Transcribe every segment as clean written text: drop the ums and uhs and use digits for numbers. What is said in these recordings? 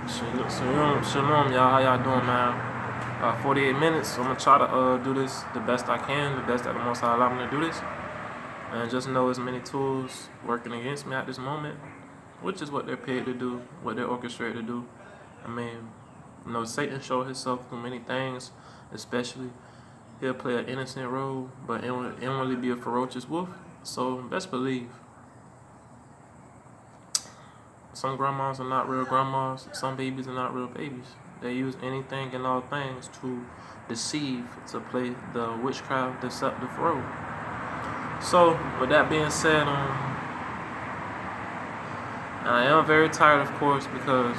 Shalom, y'all. How y'all doing, man? 48 minutes. So I'm gonna try to do this the best I can, the best that the Most High allow me to do this, and just know as many tools working against me at this moment, which is what they're paid to do, what they're orchestrated to do. I mean, Satan showed himself through many things, especially he'll play an innocent role, but inwardly be a ferocious wolf. So best believe. Some grandmas are not real grandmas. Some babies are not real babies. They use anything and all things to deceive, to play the witchcraft, deceptive role. So, with that being said, I am very tired, of course, because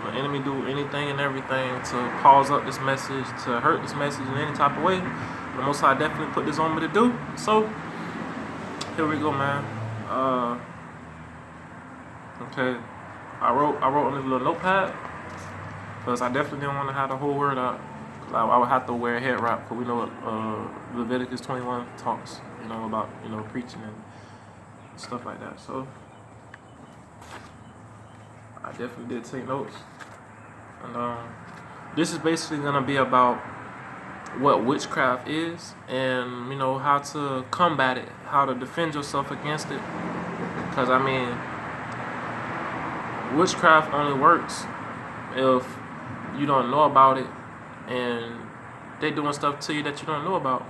the enemy do anything and everything to pause up this message, to hurt this message in any type of way. The Most High definitely put this on me to do. So, here we go, man. Okay, I wrote on this little notepad because I definitely didn't want to have the whole word out. I would have to wear a head wrap because we know what Leviticus 21 talks, about preaching and stuff like that. So I definitely did take notes, and this is basically gonna be about what witchcraft is and how to combat it, how to defend yourself against it. Because witchcraft only works if you don't know about it and they doing stuff to you that you don't know about.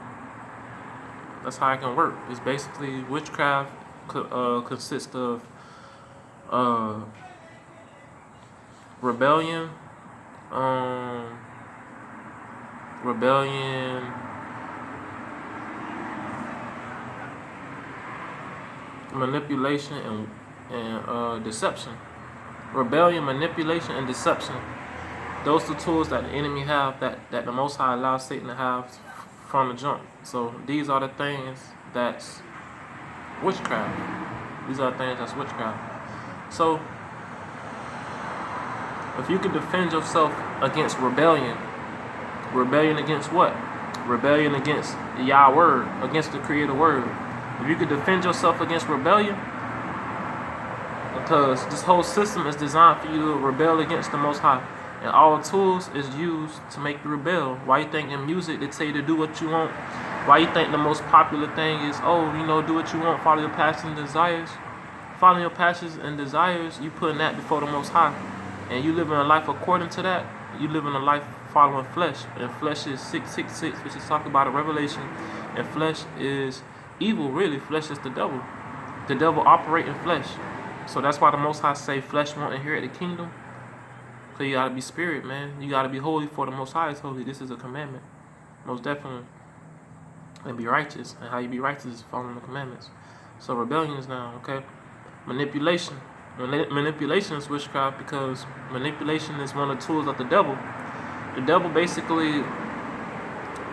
That's how it can work. It's basically witchcraft consists of rebellion, manipulation, and deception. Rebellion, manipulation, and deception. Those are the tools that the enemy have that the Most High allows Satan to have from the jump. So these are the things that's witchcraft. These are the things that's witchcraft. So if you can defend yourself against rebellion against what? Rebellion against Yah word, against the Creator word. If you can defend yourself against rebellion, because this whole system is designed for you to rebel against the Most High. And all tools is used to make you rebel. Why you think in music they tell you to do what you want? Why you think the most popular thing is, do what you want, follow your passions and desires? Following your passions and desires, you putting that before the Most High. And you living a life according to that. You living a life following flesh. And flesh is 666, which is talked about in Revelation. And flesh is evil, really. Flesh is the devil. The devil operate in flesh. So that's why the Most High say flesh won't inherit the kingdom. So you gotta be spirit, man. You gotta be holy for the Most High is holy. This is a commandment, most definitely. And be righteous. And how you be righteous is following the commandments. So rebellion is now, okay? Manipulation. Manipulation is witchcraft because manipulation is one of the tools of the devil. The devil basically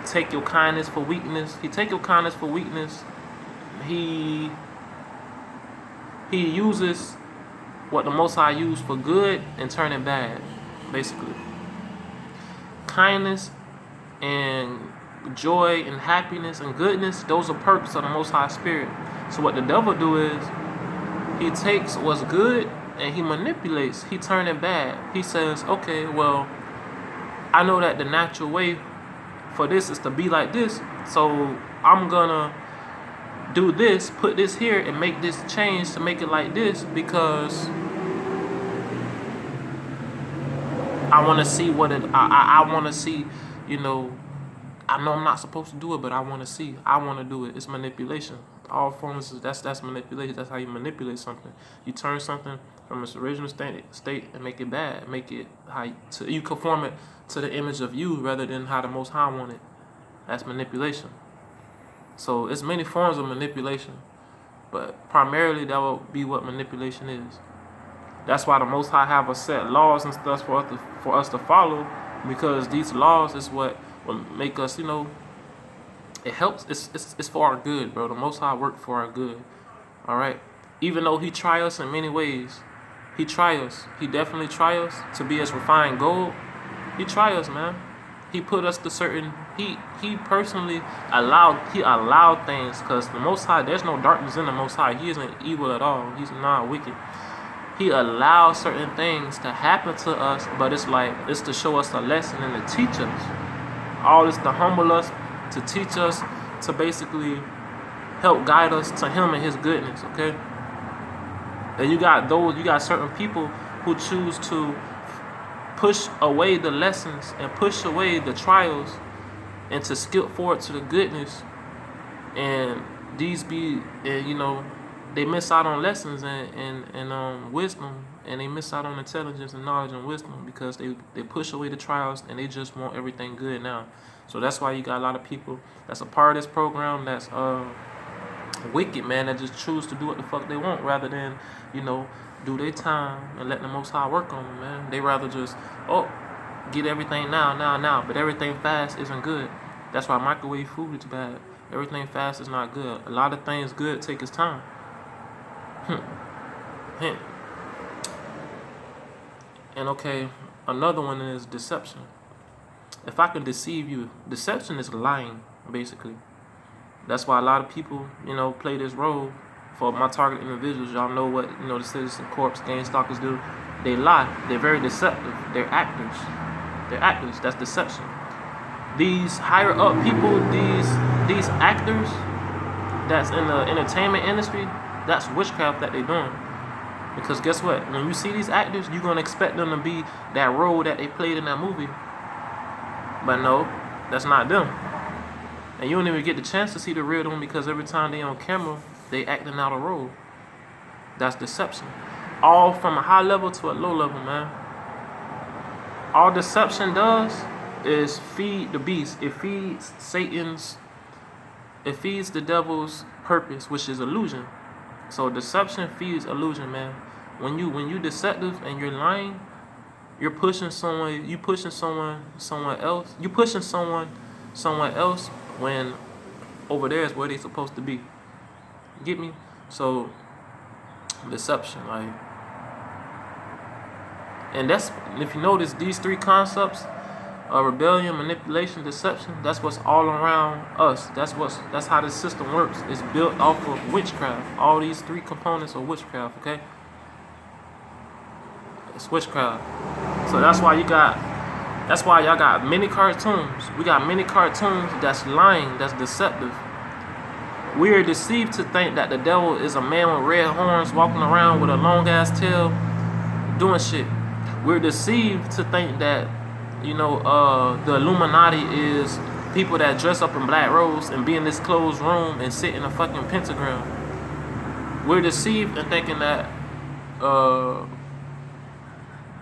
take your kindness for weakness. He take your kindness for weakness. He uses what the Most High used for good and turn it bad, basically. Kindness and joy and happiness and goodness, those are perks of the Most High Spirit. So what the devil do is, he takes what's good and he manipulates. He turn it bad. He says, okay, well, I know that the natural way for this is to be like this, so I'm gonna do this, put this here, and make this change to make it like this because I want to see what it. I want to see, I know I'm not supposed to do it, but I want to see. I want to do it. It's manipulation. All forms of that's manipulation. That's how you manipulate something. You turn something from its original state and make it bad. Make it you conform it to the image of you rather than how the Most High want it. That's manipulation. So it's many forms of manipulation, but primarily that will be what manipulation is. That's why the Most High have a set laws and stuff for us to follow, because these laws is what will make us, it helps. It's for our good, bro. The Most High work for our good. All right. Even though He try us in many ways, He try us. He definitely try us to be as refined gold. He try us, man. He put us to certain. He personally allowed things, because the Most High, there's no darkness in the Most High. He isn't evil at all. He's not wicked. He allows certain things to happen to us, but it's like it's to show us a lesson and to teach us. All this to humble us, to teach us, to basically help guide us to Him and His goodness. Okay. And you got certain people who choose to push away the lessons and push away the trials and to skip forward to the goodness, and they miss out on lessons and wisdom, and they miss out on intelligence and knowledge and wisdom because they push away the trials and they just want everything good now. So that's why you got a lot of people that's a part of this program that's wicked, man, that just choose to do what the fuck they want rather than, do their time and let the Most High work on them, man. They rather just, get everything now. But everything fast isn't good. That's why microwave food is bad. Everything fast is not good. A lot of things good take its time. And okay, another one is deception. If I can deceive you, deception is lying, basically. That's why a lot of people, play this role for my target individuals. Y'all know what, the Citizen Corps, gang stalkers do. They lie. They're very deceptive. They're actors. That's deception. These higher up people, these actors that's in the entertainment industry, that's witchcraft that they're doing. Because guess what? When you see these actors, you're going to expect them to be that role that they played in that movie. But no, that's not them. And you don't even get the chance to see the real them because every time they on camera, they acting out a role. That's deception. All from a high level to a low level, man. All deception does is feed the beast. It feeds the devil's purpose, which is illusion. So deception feeds illusion, man. When you deceptive and you're lying, you're pushing someone else when over there is where they're supposed to be. You get me? So deception, like, and that's, if you notice, these three concepts of rebellion, manipulation, deception, that's what's all around us. That's how this system works. It's built off of witchcraft. All these three components of witchcraft, okay? It's witchcraft. So that's why y'all got many cartoons. We got many cartoons that's lying, that's deceptive. We are deceived to think that the devil is a man with red horns walking around with a long ass tail doing shit. We're deceived to think that, the Illuminati is people that dress up in black robes and be in this closed room and sit in a fucking pentagram. We're deceived in thinking that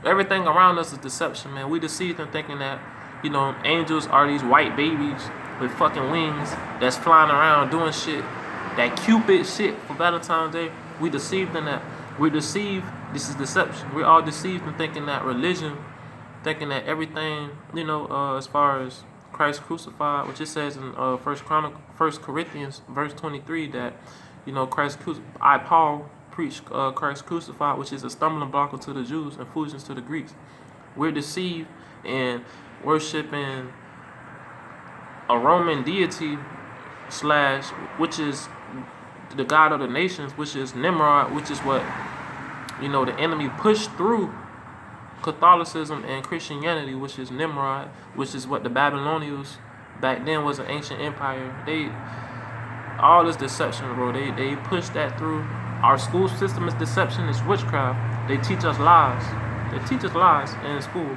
everything around us is deception, man. We deceived in thinking that, angels are these white babies with fucking wings that's flying around doing shit. That Cupid shit for Valentine's Day. We deceived in that. We're deceived. This is deception. We're all deceived in thinking that religion, thinking that everything, as far as Christ crucified, which it says in 1 Corinthians verse 23 that, Christ crucified. Paul preached Christ crucified, which is a stumbling block to the Jews and foolishness to the Greeks. We're deceived in worshiping a Roman deity which is the god of the nations, which is Nimrod, which is what, the enemy pushed through Catholicism and Christianity, which is Nimrod, which is what the Babylonians back then was an ancient empire. All this deception, bro. They push that through. Our school system is deception. It's witchcraft. They teach us lies. They teach us lies in school.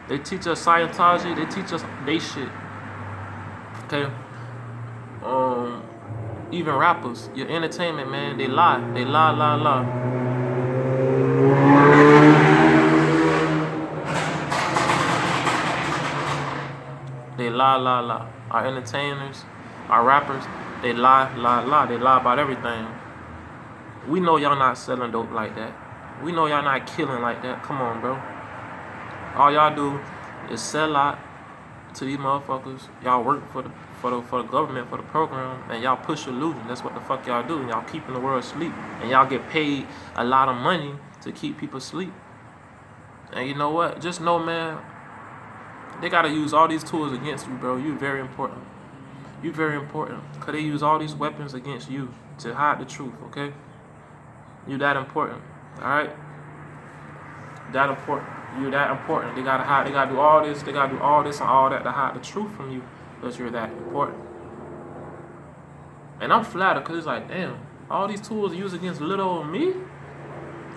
They teach us Scientology. They teach us they shit. Okay. Even rappers, your entertainment, man, they lie. They lie. They lie. Our entertainers, our rappers, they lie. They lie about everything. We know y'all not selling dope like that. We know y'all not killing like that. Come on, bro. All y'all do is sell out to these motherfuckers. Y'all work for the government, for the program, and y'all push illusion. That's what the fuck y'all do. And y'all keeping the world asleep. And y'all get paid a lot of money to keep people asleep. And you know what? Just know, man, they gotta use all these tools against you, bro. You're very important. You're very important. Because they use all these weapons against you to hide the truth, okay? You're that important. All right, that important. You're that important. They gotta hide. They gotta do all this. They gotta do all this and all that to hide the truth from you, because you're that important. And I'm flattered, because it's like, damn, all these tools used against little old me,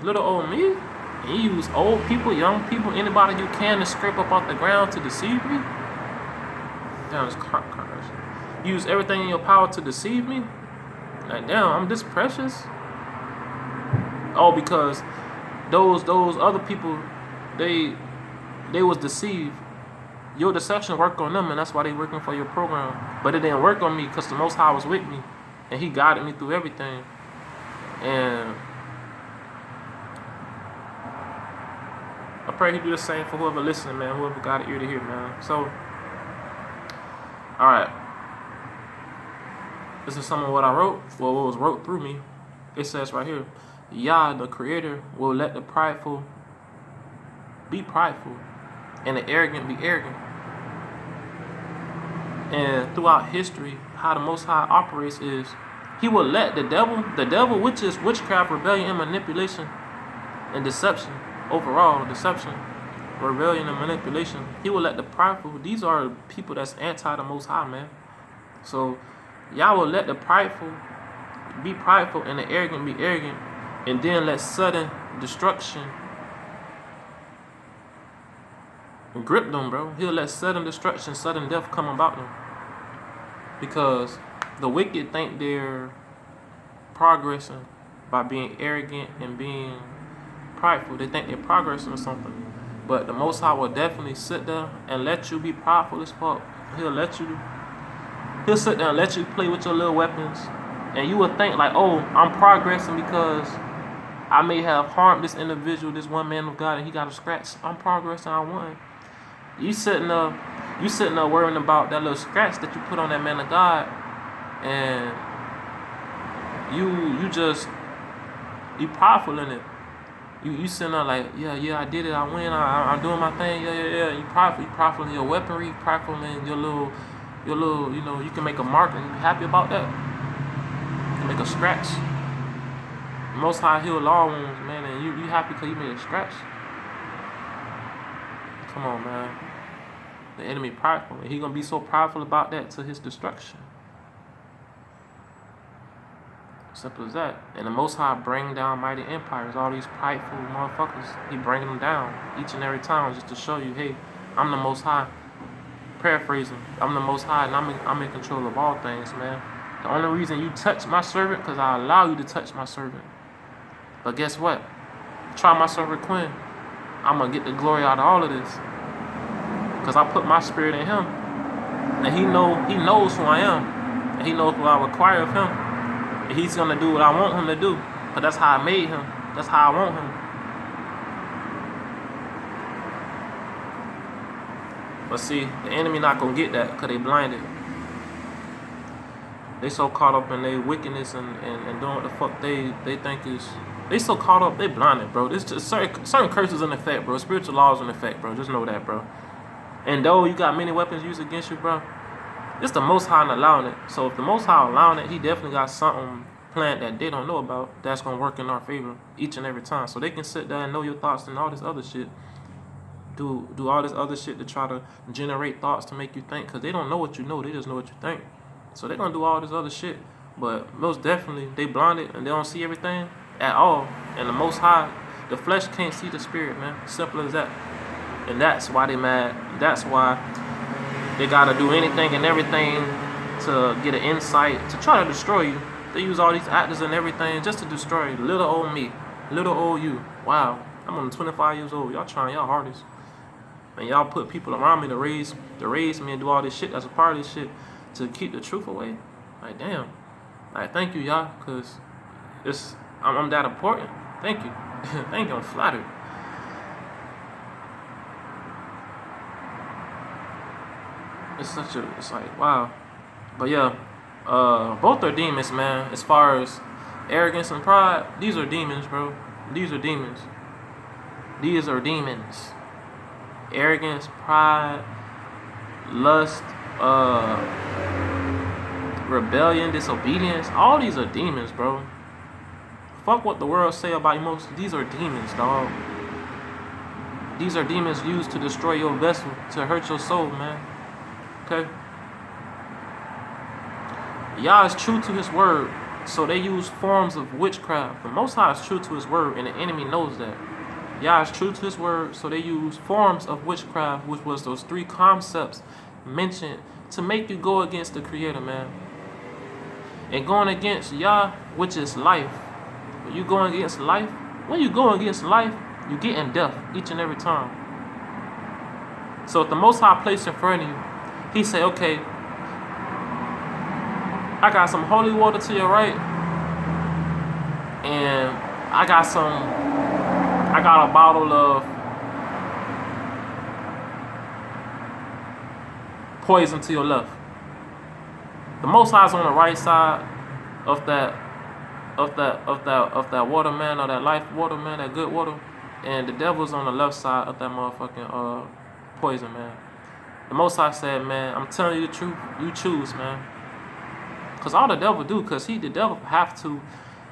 and you use old people, young people, anybody you can to scrape up off the ground to deceive me. Damn, it's crazy. Use everything in your power to deceive me. Like, damn, I'm this precious. Oh, because those other people, they was deceived. Your deception worked on them, and that's why they working for your program. But it didn't work on me, because the Most High was with me, and He guided me through everything. And I pray He do the same for whoever listening, man. Whoever got an ear to hear, man. So, all right. This is some of what I wrote. Well, what was wrote through me. It says right here, Yah, the Creator, will let the prideful be prideful, and the arrogant be arrogant. And throughout history, how the Most High operates is He will let the devil, which is witchcraft, rebellion, and manipulation, and deception, overall deception, rebellion, and manipulation. He will let the prideful, these are people that's anti the Most High, man. So Yah will let the prideful be prideful and the arrogant be arrogant, and then let sudden destruction grip them, bro. He'll let sudden destruction, sudden death come about them. Because the wicked think they're progressing by being arrogant and being prideful. They think they're progressing or something. But the Most High will definitely sit there and let you be prideful as fuck. He'll sit there and let you play with your little weapons. And you will think like, oh, I'm progressing because I may have harmed this individual, this one man of God, and he got a scratch. I'm progressing, I won. You sitting there worrying about that little scratch that you put on that man of God, and you prideful in it. You sitting there like, yeah, I did it, I win, I'm doing my thing, yeah. You prideful in your weaponry, you prideful in your little, you can make a mark and you happy about that. You can make a scratch. Most High heal all wounds, man, and you happy because you made a scratch. Come on, man. The enemy prideful, and he gonna be so prideful about that to his destruction. Simple as that. And the Most High bring down mighty empires. All these prideful motherfuckers, He bring them down each and every time, just to show you, hey, I'm the Most High. Paraphrasing, I'm the Most High, and I'm in control of all things, man. The only reason you touch my servant, because I allow you to touch my servant. But guess what? Try my servant Quinn. I'm going to get the glory out of all of this. Because I put my spirit in him. And he knows who I am. And he knows what I require of him. And he's going to do what I want him to do. But that's how I made him. That's how I want him. But see, the enemy not going to get that because they blinded. They so caught up in their wickedness and doing what the fuck they think is. They so caught up, they blinded, bro. There's just certain curses in effect, bro. Spiritual laws in effect, bro. Just know that, bro. And though you got many weapons used against you, bro, it's the Most High allowing it. So if the Most High allowing it, He definitely got something planned that they don't know about that's going to work in our favor each and every time. So they can sit there and know your thoughts and all this other shit. Do all this other shit to try to generate thoughts to make you think. Because they don't know what you know. They just know what you think. So they're going to do all this other shit. But most definitely, they blinded and they don't see everything at all. And the Most High, the flesh can't see the spirit, man. Simple as that. And that's why they mad. That's why they got to do anything and everything to get an insight, to try to destroy you. They use all these actors and everything just to destroy you. Little old me. Little old you. Wow. I'm only 25 years old. Y'all trying y'all hardest. And y'all put people around me to raise me and do all this shit that's a part of this shit to keep the truth away. Like, damn. Like, thank you, y'all, because I'm that important. Thank you. Thank you. I'm flattered. It's like, wow. But yeah, both are demons, man. As far as arrogance and pride, these are demons, bro. These are demons. These are demons. Arrogance, pride, lust, rebellion, disobedience. All these are demons, bro. Fuck what the world say about emotions. These are demons, dog. These are demons used to destroy your vessel, to hurt your soul, man. Okay? Yah is true to his word, so they use forms of witchcraft. The Most High is true to his word, and the enemy knows that. Yah is true to his word, so they use forms of witchcraft, which was those 3 concepts mentioned to make you go against the Creator, man. And going against Yah, which is life. When you going against life, you get in death each and every time. So if the Most High placed in front of you, he say, okay, I got some holy water to your right, and I got a bottle of poison to your left. The Most High's on the right side of that water, man, or that life water, man, that good water, and the devil's on the left side of that motherfucking poison, man. The Most High said, man, I'm telling you the truth, you choose, man. Because all the devil do, because the devil have to,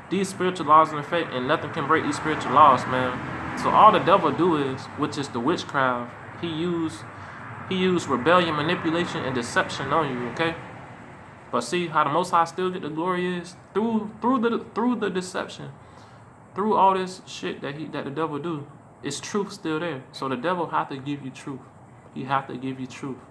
these spiritual laws in effect, and nothing can break these spiritual laws, man. So all the devil do is, which is the witchcraft, he used rebellion, manipulation, and deception on you, okay? But see how the Most High still get the glory is through the deception, through all this shit that the devil do. It's truth still there. So the devil have to give you truth. He have to give you truth.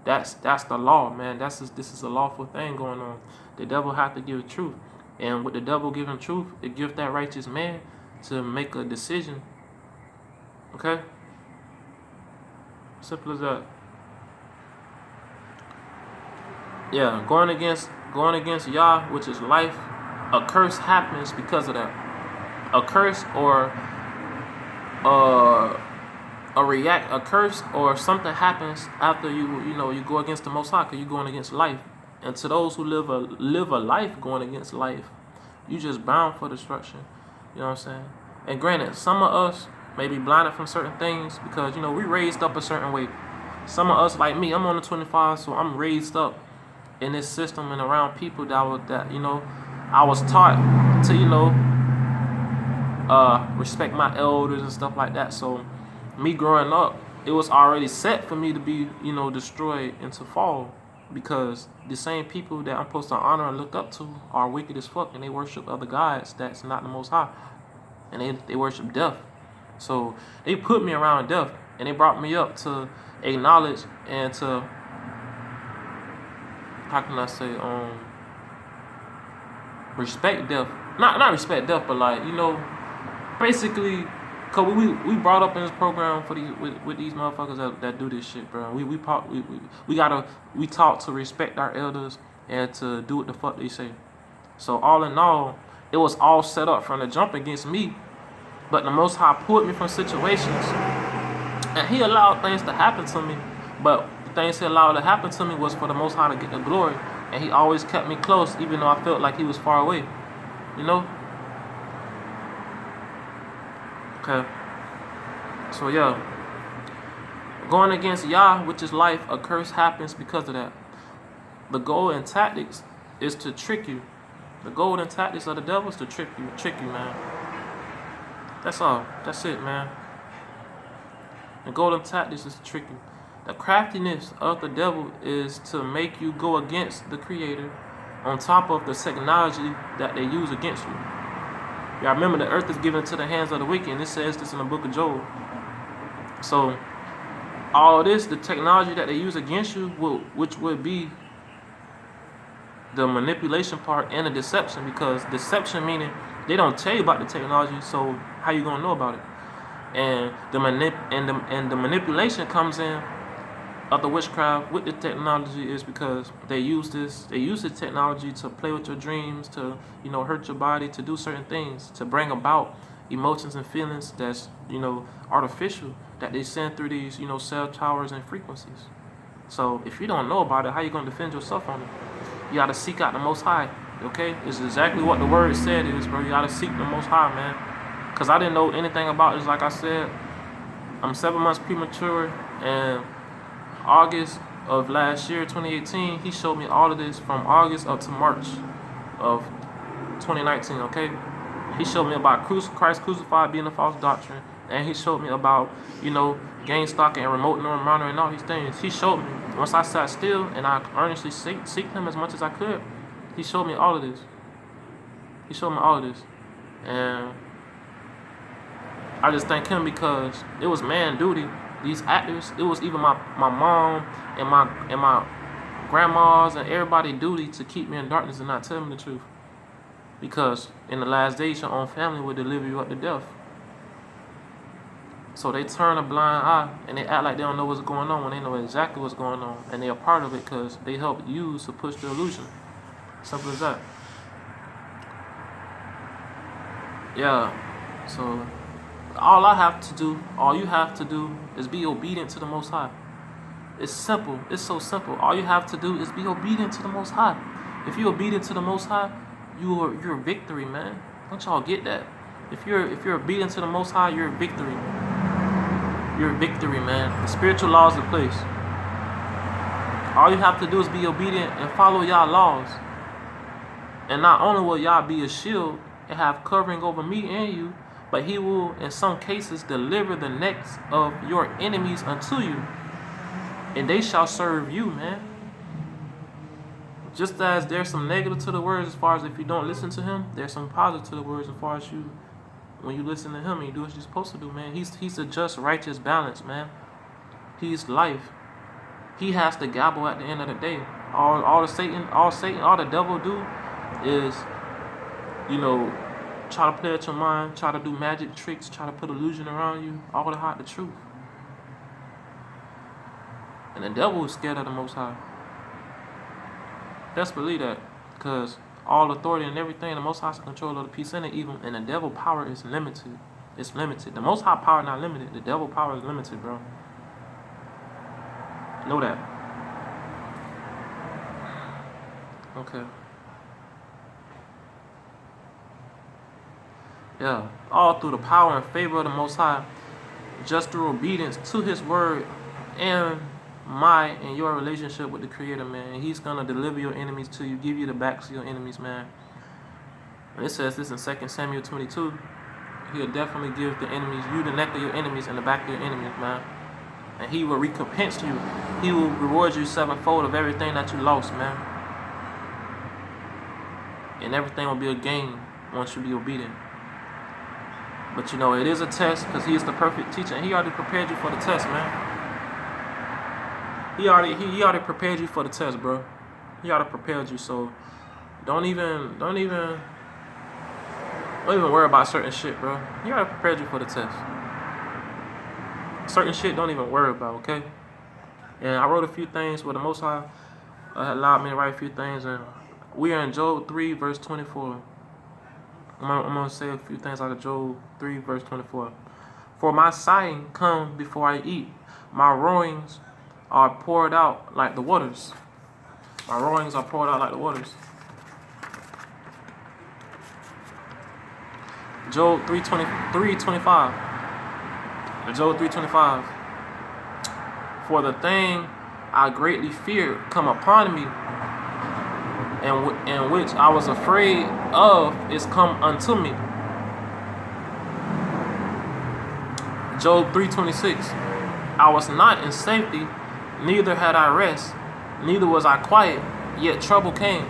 That's the law, man. This is a lawful thing going on. The devil have to give truth, and with the devil giving truth, it gives that righteous man to make a decision. Okay, simple as that. Yeah, going against Yah, which is life, a curse happens because of that. A curse or a curse or something happens after you go against the Most High, because you're going against life. And to those who live a life going against life, you just bound for destruction. You know what I'm saying? And granted, some of us may be blinded from certain things because we raised up a certain way. Some of us, like me, I'm on the 25, so I'm raised up in this system and around people that I was taught to respect my elders and stuff like that. So me growing up, it was already set for me to be destroyed and to fall, because the same people that I'm supposed to honor and look up to are wicked as fuck, and they worship other gods that's not the Most High, and they worship death. So they put me around death, and they brought me up to acknowledge and to, how can I say, respect death. Not respect death, but basically, cause we brought up in this program for with these motherfuckers that do this shit, bro. We taught to respect our elders and to do what the fuck they say. So all in all, it was all set up from the jump against me. But the Most High pulled me from situations, and He allowed things to happen to me. But the things He allowed to happen to me was for the Most High to get the glory, and He always kept me close, even though I felt like He was far away. Okay. So yeah, going against Yah, which is life, a curse happens because of that. The goal and tactics is to trick you. The goal and tactics of the devil is to trick you, man. That's all. That's it, man. The goal and tactics is to trick you. The craftiness of the devil is to make you go against the Creator, on top of the technology that they use against you. Y'all remember the earth is given into the hands of the wicked, and it says this in the book of Job. So all this, the technology that they use against you, which would be the manipulation part and the deception, because deception meaning they don't tell you about the technology, so how you gonna know about it? And the manipulation comes in of the witchcraft with the technology is because they use the technology to play with your dreams, to hurt your body, to do certain things, to bring about emotions and feelings that's artificial, that they send through these cell towers and frequencies. So if you don't know about it, how you gonna defend yourself on it? You gotta seek out the Most High. Okay, it's exactly what the word said is, bro. You gotta seek the Most High, man. Cause I didn't know anything about this. Like I said, I'm 7 months premature, and August of last year, 2018, he showed me all of this from August up to March of 2019, okay? He showed me about Christ crucified being a false doctrine. And he showed me about, gain stocking and remote neural monitoring and all these things. He showed me. Once I sat still and I earnestly seek him as much as I could, he showed me all of this. He showed me all of this. And I just thank him because it was man duty. These actors, it was even my mom and my grandmas and everybody duty to keep me in darkness and not tell me the truth. Because in the last days, your own family will deliver you up to death. So they turn a blind eye and they act like they don't know what's going on when they know exactly what's going on. And they are part of it because they help you to push the illusion. Simple as that. Yeah. So all you have to do is be obedient to the Most High. It's simple. It's so simple. All you have to do is be obedient to the Most High. If you're obedient to the Most High, you're victory, man. Don't y'all get that? If you're obedient to the Most High, you're victory. You're victory, man. The spiritual laws in place. All you have to do is be obedient and follow y'all laws. And not only will y'all be a shield and have covering over me and you, but he will, in some cases, deliver the necks of your enemies unto you, and they shall serve you, man. Just as there's some negative to the words as far as if you don't listen to him, there's some positive to the words as far as when you listen to him and you do what you're supposed to do, man. He's a just, righteous balance, man. He's life. He has to gabble at the end of the day. All the devil do is, try to play at your mind, try to do magic tricks, try to put illusion around you, all to hide the truth. And the devil is scared of the Most High. Best believe that, because all authority and everything, the Most High is in control of the peace and the evil, and the devil power is limited. It's limited. The Most High power not limited. The devil power is limited, bro. Know that. Okay. Yeah. All through the power and favor of the Most High, just through obedience to His word and your relationship with the Creator, man. He's gonna deliver your enemies to you, give you the backs of your enemies, man. And it says this in 2 Samuel 22. He'll definitely give you the neck of your enemies and the back of your enemies, man. And he will recompense you. He will reward you sevenfold of everything that you lost, man. And everything will be a gain once you be obedient. But it is a test because he is the perfect teacher. And he already prepared you for the test, man. He already prepared you for the test, bro. He already prepared you, so don't even worry about certain shit, bro. He already prepared you for the test. Certain shit don't even worry about, okay? And I wrote a few things where the Most High allowed me to write a few things, and we are in Job 3, verse 24. I'm gonna say a few things out of Job 3, verse 24. For my sighing come before I eat, my roarings are poured out like the waters. My roarings are poured out like the waters. Job 3:25. Job 3:25. For the thing I greatly feared come upon me, and which I was afraid of is come unto me. Job 3:26. I was not in safety, neither had I rest, neither was I quiet, yet trouble came.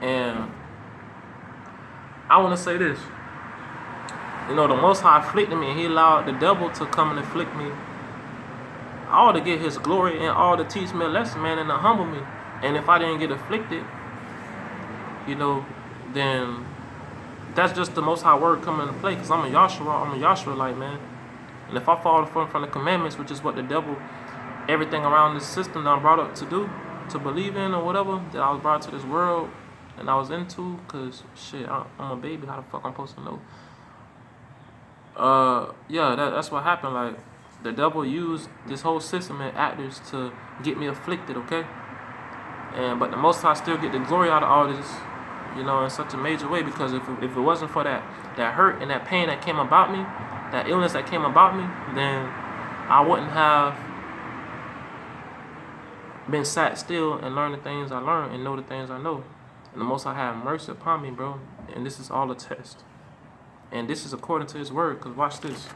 And I want to say this. The Most High afflicted me, and he allowed the devil to come and afflict me, all to get his glory and all to teach me a lesson, man, and to humble me. And if I didn't get afflicted, then that's just the Most High word coming into play, because I'm a Yahshua-like, man. And if I fall from the commandments, which is what the devil, everything around this system that I'm brought up to do, to believe in or whatever, that I was brought to this world and I was into, because shit, I'm a baby, how the fuck I'm supposed to know? That's what happened. Like, the devil used this whole system and actors to get me afflicted, okay? But the Most High still get the glory out of all this, in such a major way, because if it wasn't for that hurt and that pain that came about me, that illness that came about me, then I wouldn't have been sat still and learned the things I learned and know the things I know. And the Most High have mercy upon me, bro. And this is all a test. And this is according to his word, because watch this.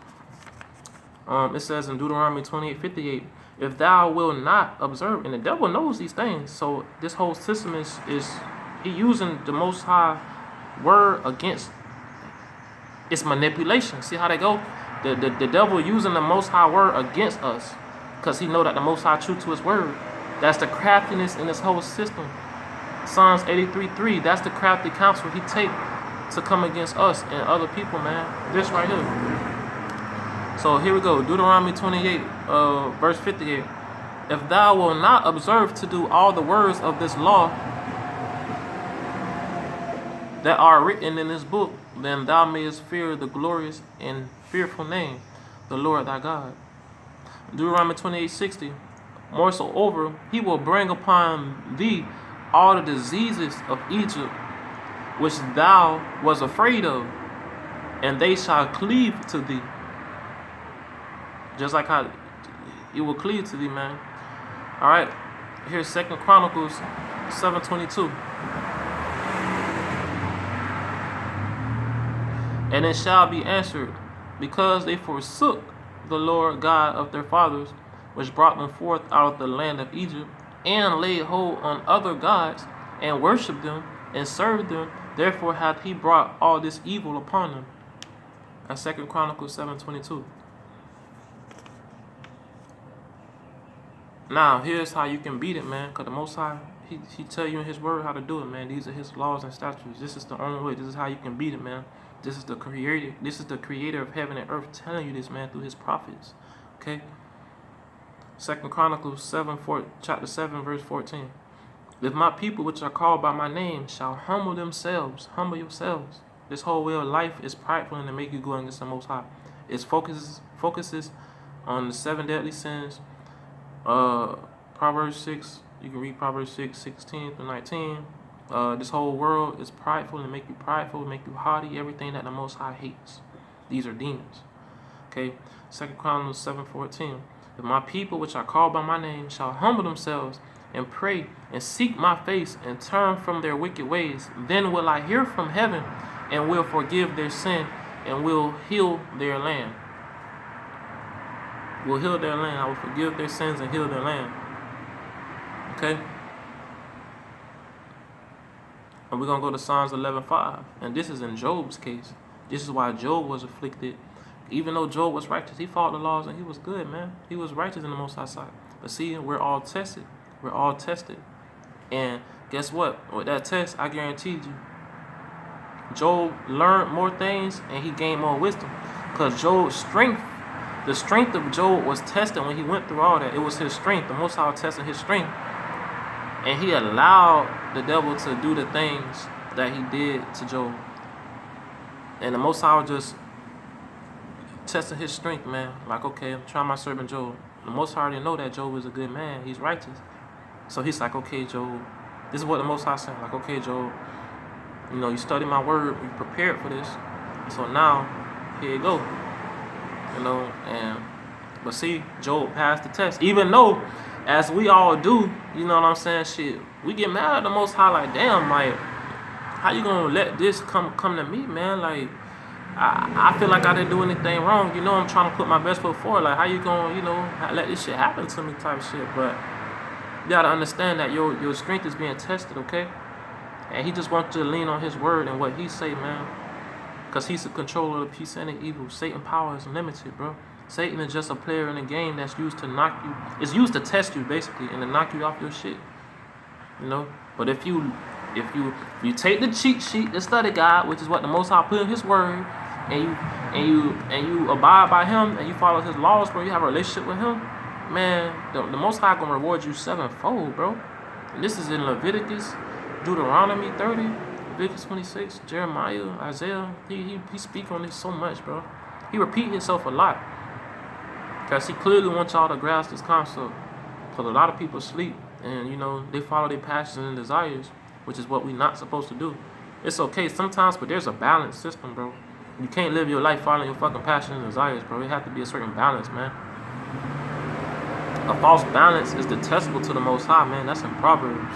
It says in Deuteronomy 28:58, if thou wilt not observe, and the devil knows these things. So this whole system is he using the Most High word against its manipulation. See how they go? The devil using the Most High word against us, because he know that the Most High true to his word. That's the craftiness in this whole system. Psalms 83:3, that's the crafty counsel he take to come against us and other people, man. This right here. So here we go. Deuteronomy 28, verse 58. If thou wilt not observe to do all the words of this law that are written in this book, then thou mayest fear the glorious and fearful name, the Lord thy God. Deuteronomy 28:60. Moreover, he will bring upon thee all the diseases of Egypt, which thou was afraid of, and they shall cleave to thee. Just like how it will cleave to thee, man. All right, here's 2 Chronicles 7:22. And it shall be answered, because they forsook the Lord God of their fathers, which brought them forth out of the land of Egypt, and laid hold on other gods, and worshipped them, and served them. Therefore hath he brought all this evil upon them. That's 2 Chronicles 7:22. Now, here's how you can beat it, man. Because the Most High, he tell you in his word how to do it, man. These are his laws and statutes. This is the only way. This is how you can beat it, man. This is the creator of heaven and earth telling you this, man, through his prophets. Okay? 2 Chronicles chapter 7, verse 14. If my people which are called by my name shall humble themselves, humble yourselves. This whole way of life is prideful and to make you go against the Most High. It focuses on the 7 deadly sins. Proverbs 6, you can read Proverbs 6, 16 through 19. This whole world is prideful and make you prideful, make you haughty, everything that the Most High hates. These are demons. Okay, 2 Chronicles 7:14. If my people which are called by my name shall humble themselves and pray and seek my face and turn from their wicked ways, then will I hear from heaven and will forgive their sin and will heal their land. Will heal their land. I will forgive their sins and heal their land. Okay? And we're going to go to Psalms 11:5. And this is in Job's case. This is why Job was afflicted. Even though Job was righteous, he followed the laws and he was good, man. He was righteous in the Most High sight. But see, we're all tested. We're all tested. And guess what? With that test, I guaranteed you, Job learned more things and he gained more wisdom. Because Job's strength, the strength of Job was tested when he went through all that. It was his strength. The Most High tested his strength. And he allowed the devil to do the things that he did to Job. And the Most High was just testing his strength, man. Like, okay, I'm trying my servant Job. The Most High already know that Job is a good man. He's righteous. So he's like, okay, Job. This is what the Most High said. Like, okay, Job, you know, you study my word. You prepared for this. So now, here you go. You know, but see, Job passed the test. Even though, as we all do, you know what I'm saying, shit, we get mad at the Most High, like, damn, like, how you gonna let this come to me, man? Like, I feel like I didn't do anything wrong. You know, I'm trying to put my best foot forward. Like, how you gonna, you know, let this shit happen to me type shit? But you gotta understand that your strength is being tested, okay? And he just wants you to lean on his word and what he say, man. Because he's the controller of the peace and the evil. Satan's power is limited, bro. Satan is just a player in a game that's used to knock you. It's used to test you, basically, and to knock you off your shit. You know? But if you take the cheat sheet, the study guide, which is what the Most High put in his word, and you abide by him, and you follow his laws, bro, you have a relationship with him, man, the Most High gonna reward you sevenfold, bro. And this is in Leviticus, Deuteronomy 30, Leviticus 26, Jeremiah, Isaiah. He speak on this so much, bro. He repeat himself a lot. Because he clearly wants y'all to grasp this concept. Because a lot of people sleep and, you know, they follow their passions and desires, which is what we're not supposed to do. It's okay sometimes, but there's a balanced system, bro. You can't live your life following your fucking passions and desires, bro. It has to be a certain balance, man. A false balance is detestable to the Most High, man. That's in Proverbs.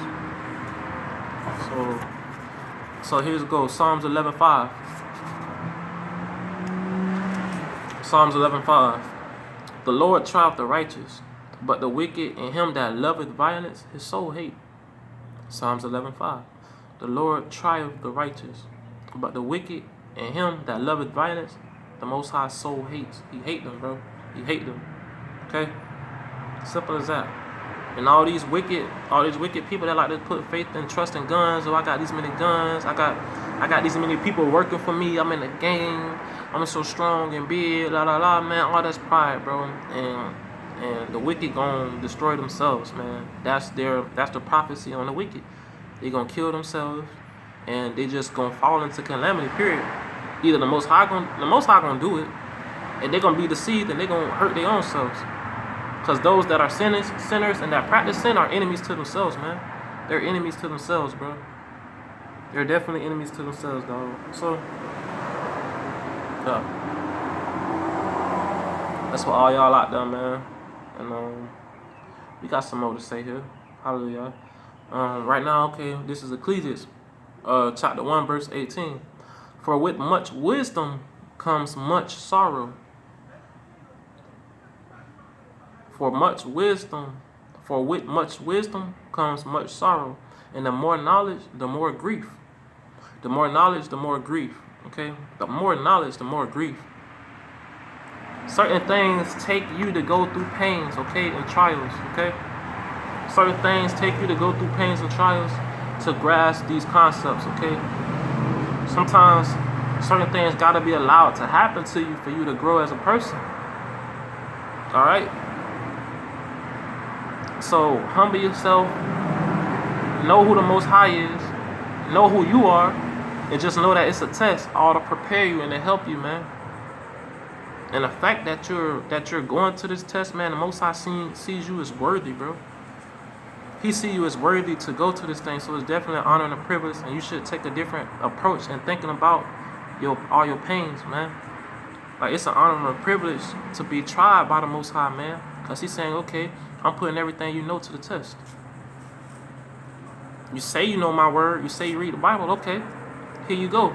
So here's goes. Psalms 11:5. Psalms 11:5. The Lord trieth the righteous, but the wicked and him that loveth violence, his soul hate. Psalms 11:5. The Lord trieth the righteous, but the wicked and him that loveth violence, the Most High soul hates. He hate them, bro. He hate them. Okay? Simple as that. And all these wicked people that like to put faith and trust in guns. Oh, I got these many guns. I got these many people working for me. I'm in a gang. I'm so strong and big. La la la, man. All that's pride, bro. And the wicked gonna destroy themselves, man. That's the prophecy on the wicked. They gonna kill themselves, and they just gonna fall into calamity. Period. Either the Most High gonna do it, and they gonna be deceived, and they gonna hurt their own selves. Because those that are sinners and that practice sin are enemies to themselves, man. They're enemies to themselves, bro. They're definitely enemies to themselves, dog. So, yeah. That's for all y'all out there, man. And we got some more to say here. Hallelujah. Right now, okay, this is Ecclesiastes, chapter 1, verse 18. For with much wisdom comes much sorrow. For with much wisdom comes much sorrow. And the more knowledge, the more grief. The more knowledge, the more grief. Okay? The more knowledge, the more grief. Certain things take you to go through pains, okay, and trials, okay? Certain things take you to go through pains and trials to grasp these concepts, okay? Sometimes certain things gotta be allowed to happen to you for you to grow as a person. Alright? So humble yourself, know who the Most High is, know who you are, and just know that it's a test, all to prepare you and to help you, man. And the fact that you're going to this test, man, the Most High sees you as worthy, bro. He sees you as worthy to go to this thing, so it's definitely an honor and a privilege, and you should take a different approach in thinking about all your pains, man. Like, it's an honor and a privilege to be tried by the Most High, man, because He's saying, okay, I'm putting everything you know to the test. You say you know my word, you say you read the Bible, okay, here you go.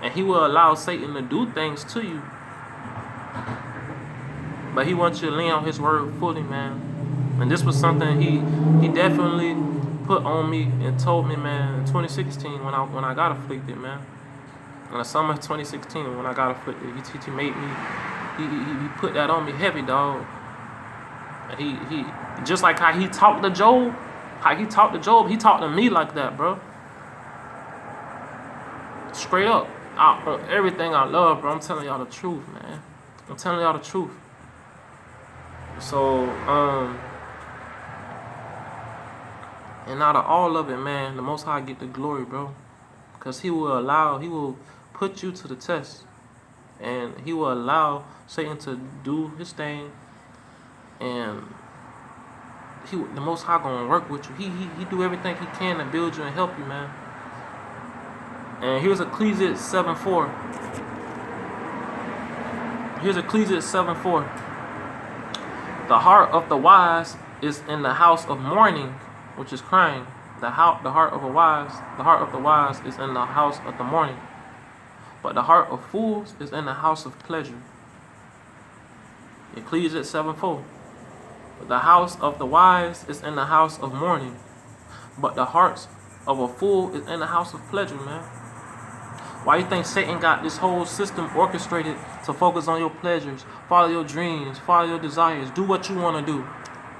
And He will allow Satan to do things to you, but He wants you to lean on His word fully, man. And this was something he definitely put on me and told me, man, in 2016 when I got afflicted, man. In the summer of 2016 when I got afflicted, he made me, he put that on me heavy, dog. And he just like how he talked to Job, he talked to me like that, bro. Straight up, everything I love, bro. I'm telling y'all the truth, man. I'm telling y'all the truth. So, and out of all of it, man, the Most High get the glory, bro. Because He will put you to the test. And He will allow Satan to do his thing. And the Most High gonna work with you. He do everything He can to build you and help you, man. And here's Ecclesiastes 7:4. Here's Ecclesiastes 7:4. The heart of the wise is in the house of mourning, which is crying. The heart of the wise is in the house of the mourning, but the heart of fools is in the house of pleasure. Ecclesiastes 7:4. The house of the wise is in the house of mourning, but the heart of a fool is in the house of pleasure, man. Why you think Satan got this whole system orchestrated to focus on your pleasures, follow your dreams, follow your desires, do what you want to do?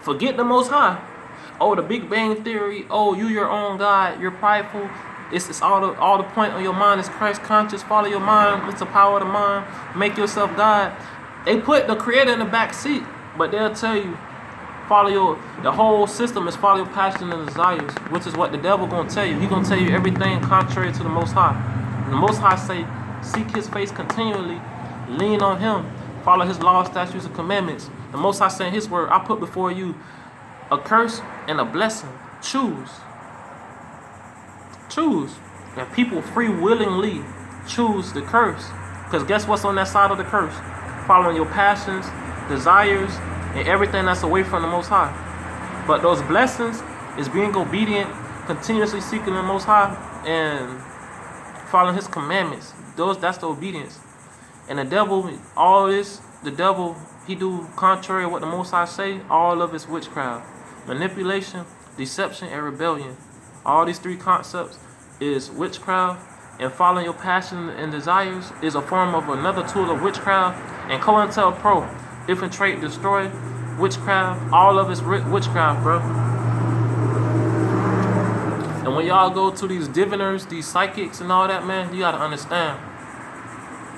Forget the Most High. Oh, the Big Bang Theory. Oh, you your own God. You're prideful. It's all the point on your mind is Christ conscious. Follow your mind. It's the power of the mind. Make yourself God. They put the Creator in the back seat, but they'll tell you the whole system is follow your passion and desires, which is what the devil gonna tell you. He gonna tell you everything contrary to the Most High. And the Most High say, seek His face continually, lean on Him, follow His laws, statutes, and commandments. The Most High saying His word, I put before you a curse and a blessing. Choose. And people free willingly choose the curse. Because guess what's on that side of the curse? Following your passions, desires, and everything that's away from the Most High. But those blessings is being obedient, continuously seeking the Most High, and following His commandments. That's the obedience. And the devil, all this, the devil, he do contrary to what the Most High say. All of it's witchcraft, manipulation, deception, and rebellion. All these three concepts is witchcraft, and following your passion and desires is a form of another tool of witchcraft. And COINTELPRO, infiltrate, destroy, witchcraft. All of it's witchcraft, bro. And when y'all go to these diviners, these psychics and all that, man, you gotta understand.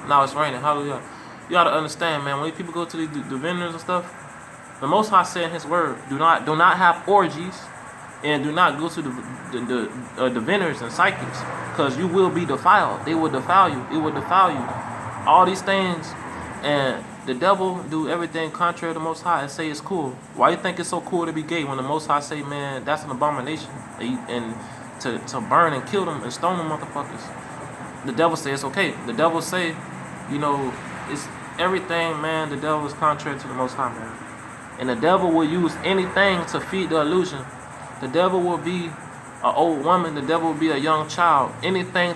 Now it's raining, hallelujah. You gotta understand, man, when people go to these diviners and stuff, the Most High said in His word, do not have orgies, and do not go to the diviners and psychics, because you will be defiled. They will defile you. It will defile you. All these things, and the devil do everything contrary to the Most High and say it's cool. Why you think it's so cool to be gay when the Most High say, man, that's an abomination, and to burn and kill them and stone them motherfuckers? The devil say it's okay. The devil say, you know, it's everything, man. The devil is contrary to the Most High, man. And the devil will use anything to feed the illusion. The devil will be an old woman. The devil will be a young child. Anything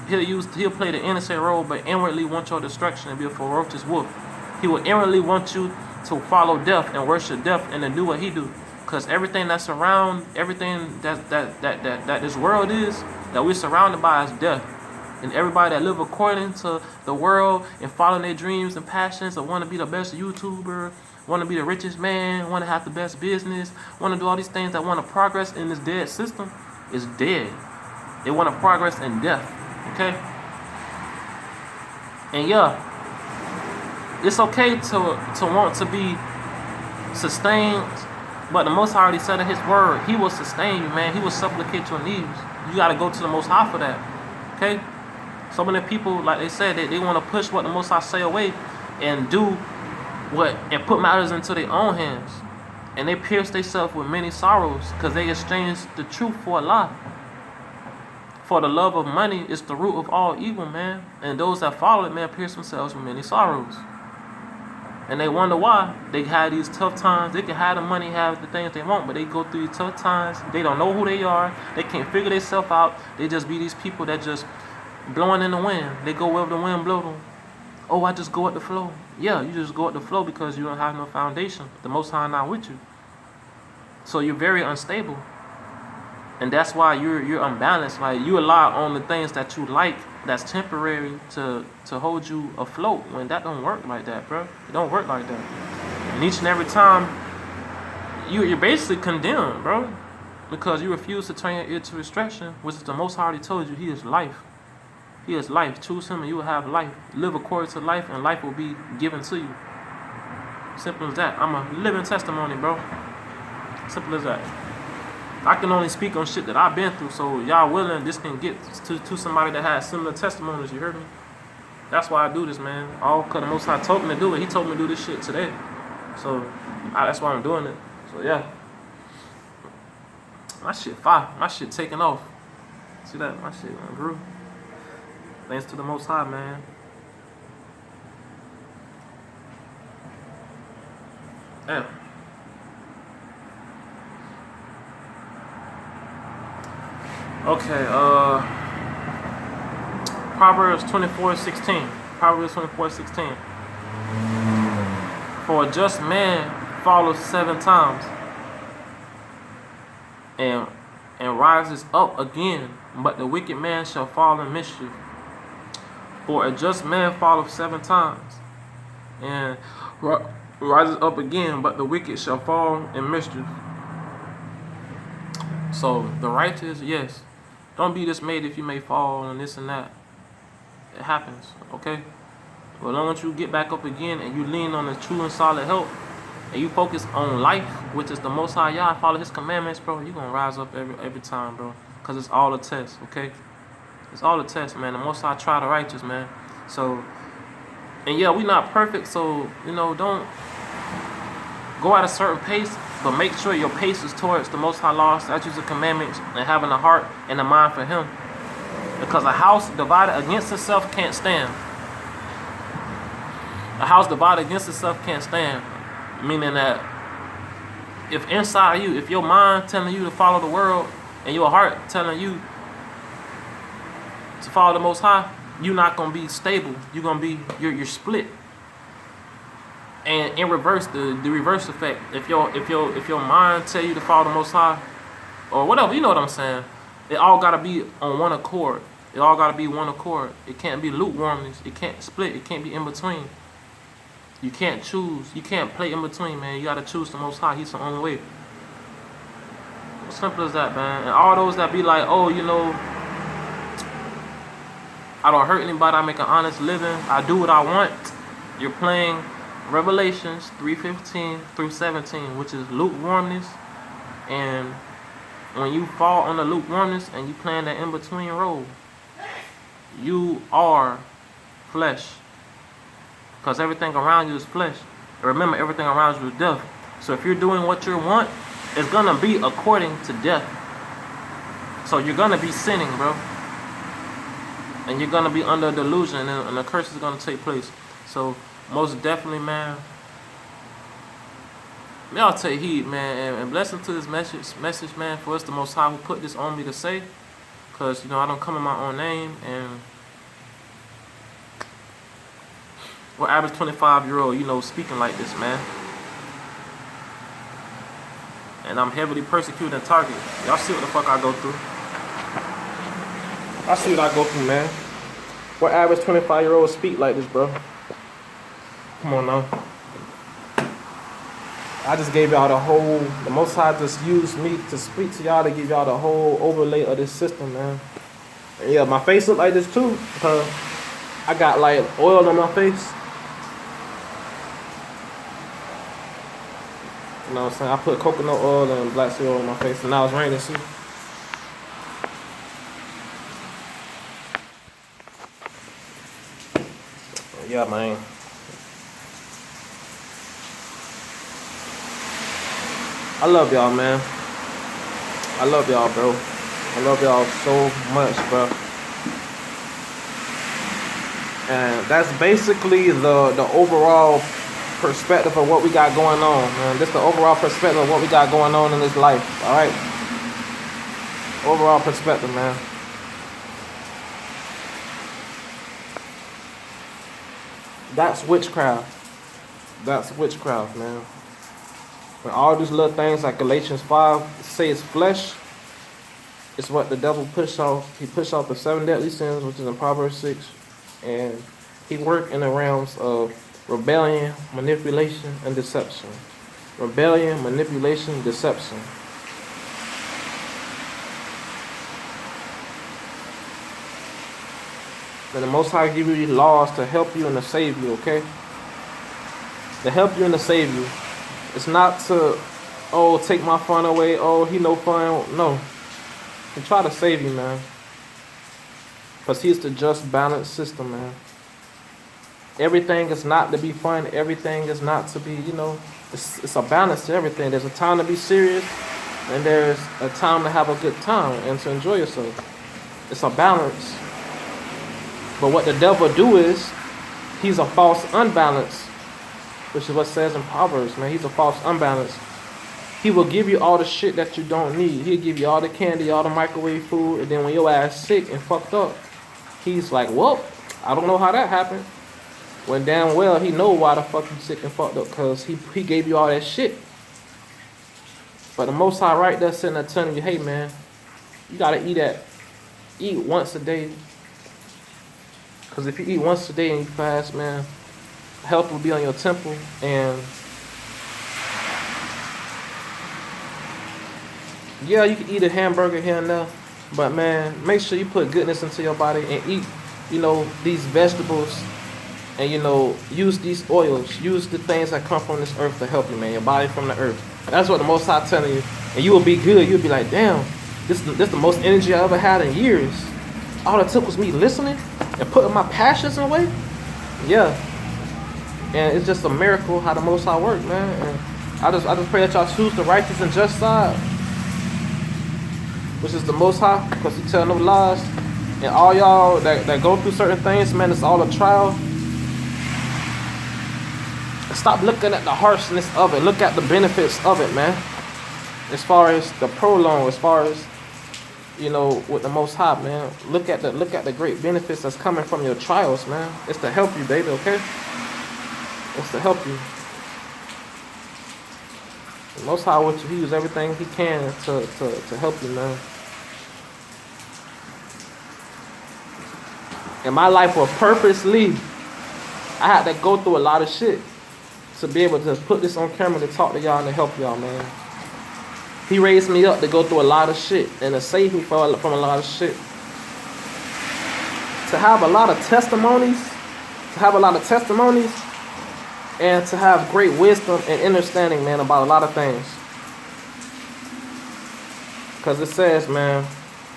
he'll play the innocent role, but inwardly want your destruction and be a ferocious wolf. He will inwardly want you to follow death and worship death and to do what he do. Because everything that's around, everything that this world is, that we're surrounded by is death. And everybody that live according to the world and following their dreams and passions, or want to be the best YouTuber, want to be the richest man, want to have the best business, want to do all these things, that want to progress in this dead system, is dead. They want to progress in death. Okay? And yeah, it's okay to want to be sustained, but the Most High already said in His word, He will sustain you, man. He will supplicate your needs. You got to go to the Most High for that. Okay? So many people, like they said, they want to push what the Most High say away and do and put matters into their own hands. And they pierce themselves with many sorrows because they exchange the truth for a lie. For the love of money is the root of all evil, man. And those that follow it, man, pierce themselves with many sorrows. And they wonder why they had these tough times. They can have the money, have the things they want, but they go through these tough times. They don't know who they are. They can't figure themselves out. They just be these people that just blowing in the wind. They go wherever the wind blows them. Oh, I just go with the flow. Yeah, you just go with the flow because you don't have no foundation. The Most High not with you. So you're very unstable. And that's why you're unbalanced. Like, you rely on the things that you like, that's temporary, to hold you afloat, when that don't work like that, bro. It don't work like that. And each and every time, you're basically condemned, bro. Because you refuse to turn your ear to instruction, which is the Most High already told you, He is life. He is life. Choose Him and you will have life. Live according to life and life will be given to you. Simple as that. I'm a living testimony, bro. Simple as that. I can only speak on shit that I've been through, so y'all willing, this can get to somebody that has similar testimonies, you heard me? That's why I do this, man. All because the Most High told me to do it. He told me to do this shit today. So that's why I'm doing it. So yeah. My shit fire. My shit taking off. See that? My shit grew. Thanks to the Most High, man. Damn. Okay, Proverbs 24:16. Proverbs 24:16. For a just man falls 7 times and rises up again, but the wicked man shall fall in mischief. For a just man falleth 7 times and rises up again, but the wicked shall fall in mischief. So the righteous, yes. Don't be dismayed if you may fall and this and that. It happens, okay? But as long as you get back up again and you lean on the true and solid help, and you focus on life, which is the Most High Yah, follow His commandments, bro, you're going to rise up every time, bro. Because it's all a test, okay? It's all a test, man. The Most High try the righteous, man. So, and yeah, we not perfect, so, you know, don't go at a certain pace, but make sure your pace is towards the Most High laws, statutes, and commandments, and having a heart and a mind for Him. Because a house divided against itself can't stand. A house divided against itself can't stand. Meaning that if inside you, if your mind telling you to follow the world and your heart telling you to follow the Most High, you're not gonna be stable. You're gonna be you're split. And in reverse, the reverse effect. If your mind tell you to follow the Most High, or whatever, you know what I'm saying. It all gotta be on one accord. It all gotta be one accord. It can't be lukewarmness. It can't split. It can't be in between. You can't choose. You can't play in between, man. You gotta choose the Most High. He's the only way. Simple as that, man. And all those that be like, oh, you know, I don't hurt anybody. I make an honest living. I do what I want. You're playing Revelations 3:15 through 17, which is lukewarmness. And when you fall on the lukewarmness and you playing that in-between role, you are flesh. Because everything around you is flesh. And remember, everything around you is death. So if you're doing what you want, it's going to be according to death. So you're going to be sinning, bro. And you're going to be under a delusion, and the curse is going to take place. So most definitely, man, y'all take heed, man, and blessing to this message, man, for us the Most High who put this on me to say. Because, you know, I don't come in my own name, and what average 25-year-old, you know, speaking like this, man. And I'm heavily persecuted and targeted. Y'all see what the fuck I go through. I see what I go through, man. What average 25-year-old speak like this, bro? Come on now. I just gave y'all the Most High just used me to speak to y'all to give y'all the whole overlay of this system, man. And yeah, my face look like this too. I got like oil on my face. You know what I'm saying? I put coconut oil and black sea oil on my face, and now it's raining, see? Yeah, man. I love y'all, man. I love y'all, bro. I love y'all so much, bro. And that's basically the overall perspective of what we got going on, man. This the overall perspective of what we got going on in this life, all right? Overall perspective, man. That's witchcraft. That's witchcraft, man. When all these little things like Galatians 5 say it's flesh, it's what the devil pushed off. He pushed off the 7 deadly sins, which is in Proverbs 6. And he worked in the realms of rebellion, manipulation, and deception. Rebellion, manipulation, deception. And the Most High give you these laws to help you and to save you, okay? To help you and to save you. It's not to, oh, take my fun away. Oh, he no fun. No. He try to save you, man. Because he's the just balanced system, man. Everything is not to be fun. Everything is not to be, you know, it's a balance to everything. There's a time to be serious, and there's a time to have a good time and to enjoy yourself. It's a balance. But what the devil do is, he's a false unbalance, which is what it says in Proverbs, man. He's a false unbalance. He will give you all the shit that you don't need. He'll give you all the candy, all the microwave food, and then when your ass sick and fucked up, he's like, well, I don't know how that happened. When damn well he know why the fuck you sick and fucked up, because he gave you all that shit. But the Most High right there sitting there telling you, hey man, you gotta eat once a day. Because if you eat once a day and you fast, man, health will be on your temple. And yeah, you can eat a hamburger here and there, but man, make sure you put goodness into your body and eat, you know, these vegetables. And, you know, use these oils. Use the things that come from this earth to help you, man. Your body from the earth. That's what the Most High telling you. And you will be good. You'll be like, damn, this the most energy I ever had in years. All it took was me listening and putting my passions away. Yeah. And it's just a miracle how the Most High work, man. And I just pray that y'all choose the righteous and just side, which is the Most High, because he tell no lies. And all y'all that go through certain things, man, it's all a trial. Stop looking at the harshness of it. Look at the benefits of it, man. As far as the prolong, as far as, you know, with the Most High, man. Look at the great benefits that's coming from your trials, man. It's to help you, baby, okay? It's to help you. The Most High will use everything He can to help you, man. And my life was purposely, I had to go through a lot of shit to be able to put this on camera to talk to y'all and to help y'all, man. He raised me up to go through a lot of shit and to save me from a lot of shit. To have a lot of testimonies, and to have great wisdom and understanding, man, about a lot of things. Because it says, man,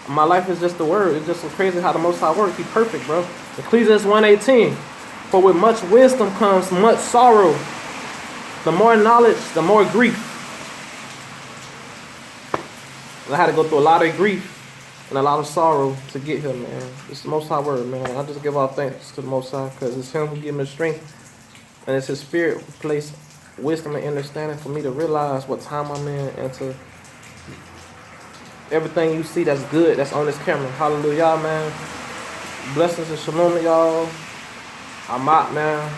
my life is just the word. It's just so crazy how the Most High works. He perfect, bro. Ecclesiastes 1:18. For with much wisdom comes much sorrow. The more knowledge, the more grief. I had to go through a lot of grief and a lot of sorrow to get here, man. It's the Most High word, man. I just give all thanks to the Most High because it's Him who gives me strength. And it's His Spirit who placed wisdom and understanding for me to realize what time I'm in and to everything you see that's good, that's on this camera. Hallelujah, man. Blessings and shalom to y'all. I'm out, man.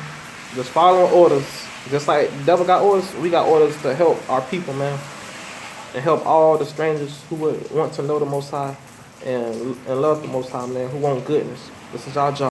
Just following orders. Just like the devil got orders, we got orders to help our people, man. And help all the strangers who would want to know the Most High and love the Most High, man, who want goodness. This is our job.